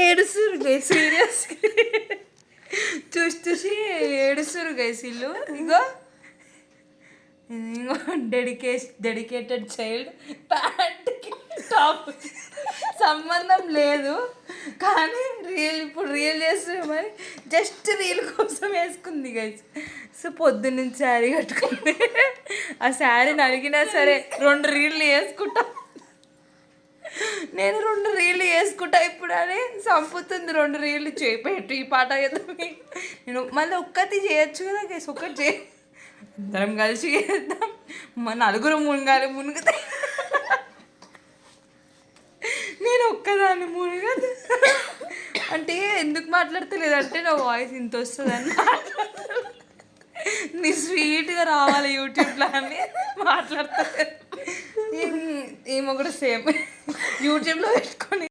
ఏడుస్తురు guys, serious చూసి చూసి ఏడుస్తురు guys ఇల్లు. ఇగో డెడికేటెడ్ చైల్డ్, ప్యాంట్కి టాప్ సంబంధం లేదు కానీ ఇప్పుడు రీల్ చేస్తుంది మరి, జస్ట్ రీల్ కోసం వేసుకుంది గైస్. సో పొద్దున్నుంచి శారీ కట్టుకుంది. ఆ శారీని అడిగినా సరే 2 రీళ్ళు వేసుకుంటా, నేను 2 రీళ్ళు వేసుకుంటా ఇప్పుడు అని చంపుతుంది. 2 రీళ్ళు చేపెట్టు ఈ పాట చేద్దాం. నేను మళ్ళీ ఒక్కటి చేయొచ్చు కదా గైస్, ఒక్కటి చేయ, అందరం కలిసి చేద్దాం. మా 4 మునిగితే నేను ఒక్కదాన్ని మునగదు అంటే ఎందుకు మాట్లాడతలేదంటే నా వాయిస్ ఇంత వస్తుందని నీ స్వీట్గా రావాలి యూట్యూబ్లో అని మాట్లాడతా. ఏమో కూడా సేమ్ యూట్యూబ్లో పెట్టుకొని